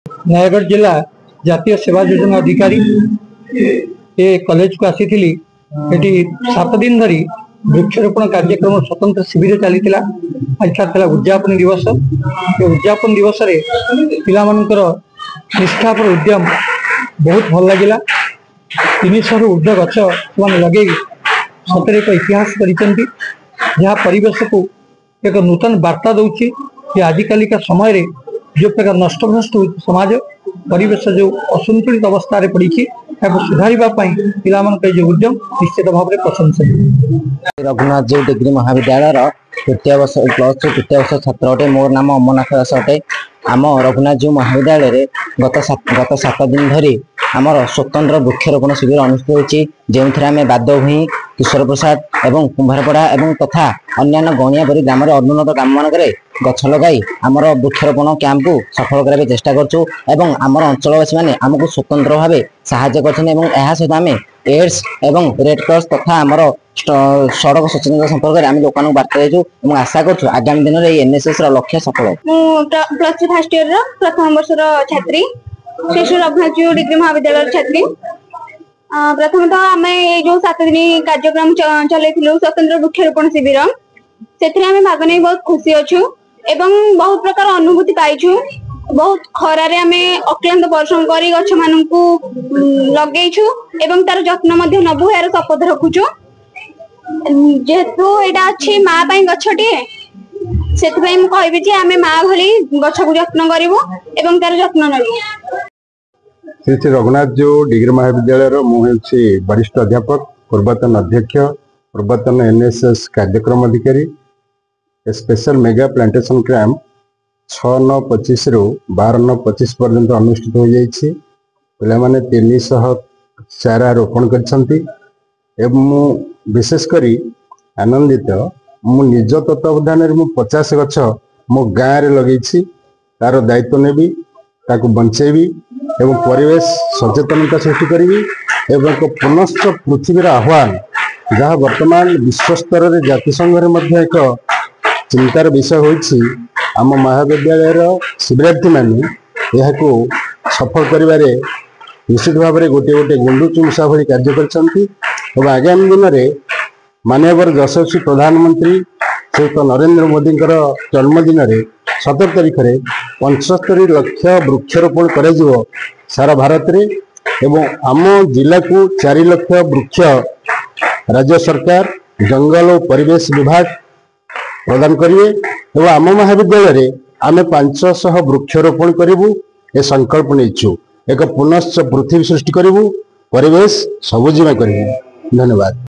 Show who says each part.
Speaker 1: नयगढ़ जिला जातीय सेवा योजना अधिकारी ए कॉलेज को आसी 7 दिन धरी वृक्षरोपण कार्यक्रम स्वतंत्र शिविर चली आज उद्यापन दिवस। उद्यापन दिवस पिला निष्ठा पर उद्यम बहुत भल लगे। 300 ऊर्ध्व गछ लगे सतरे एक इतिहास परिवेश को एक नूतन वार्ता दूसरी कि आजिकल का समय रे जो प्रकार नष्टभ्रष्ट समाज परिवेश जो असंतुलित अवस्था पड़ी सुधार जो उद्यम निश्चित भाव में प्रशंसनीय।
Speaker 2: रघुनाथ जीव डिग्री महाविद्यालय तृतीय वर्ष तृतीय वर्ष छात्र अटे। मोर नाम अमरनाथ दास अटे। आम रघुनाथ जीव महाविद्यालय गत 7 दिन धरी आमर स्वतंत्र वृक्षरोपण शिविर अनुष्ठित होती, जो आम बादभूई किशोर प्रसाद एवं कुंभारपड़ा एवं तथा अन्य गणिया परी ग्राम अनुन्नत ग्राम मानक गछ लगाई आमर वृक्षरोपण कैंप को सफल करने चेष्टा करूँ। आमर अंचलवासी मैंने आमको स्वतंत्र भाव साहाय्य कर आम एड्स एवं रेड क्रॉस तथा आमर सड़क सचेतनता संपर्क में लोक बार्ता देचु। आशा कर आगामी दिन में एनएसएस लक्ष्य सफल।
Speaker 3: प्लस 2 फर्स्ट ईयर प्रथम वर्ष छात्री श्री रघुनाथ जीव डिग्री महाविद्यालय छात्री। प्रथम आम जो 7 दिन कार्यक्रम चलू स्वतंत्र वृक्षरोपण शिविर से भाग नहीं बहुत खुशी अच्छु एवं बहुत प्रकार अनुभूति पाइछु। बहुत खरारे आम अक्लांत परिश्रम कर गछ मान लगेछु एवं तार जत्न नबु यार शपथ रखुछु। जेहेतु यहाँ अच्छी माँ गछटे से कहि आम माँ भली गछ को जत्न करूँ एवं तार जत्न नबू।
Speaker 4: श्री श्री रघुनाथ जीव डिग्री महाविद्यालय मुझे वरिष्ठ अध्यापक पूर्वतन अध्यक्ष पूर्वतन एनएसएस कार्यक्रम अधिकारी। स्पेशल मेगा प्लांटेशन कैंप 6/9/25 रु 12/9/25 पर्यंत अनुष्ठित हो जाइए। पिलामाने 300 चारा रोपण कर विशेषकर आनंदित मु निज तत्वावधान 50 गछ मो गाँव में लगे तार दायित्व नेबी ताकू बंचेबी एवं परिवेश सचेतनता सृष्टि करी एवं एक पुनश्च पृथ्वीर आह्वान जहाँ वर्तमान विश्वस्तर में जातिसंघ एक चिंतार विषय होइछि। आम महाविद्यालय शिविरार्थी माने यहाको सफल करिवारे निश्चित भाव में गोटे गोटे गुंडुचु मूषा भली कार्य करछंती। आगामी दिन में माननीय यशस्वी प्रधानमंत्री श्रीयुत नरेंद्र मोदी जन्मदिन 17 तारीख में 75 लाख वृक्षरोपण कर सारा भारत रे एवं आम जिला को 4 लाख वृक्ष राज्य सरकार जंगल और परिवेश विभाग प्रदान करेंगे। आम महाविद्यालय आम 500 वृक्षरोपण करूँ ए संकल्प नहीं एक पुनश्च पृथ्वी सृष्टि करूँ परिवेश सबुजिमा करूँ। धन्यवाद।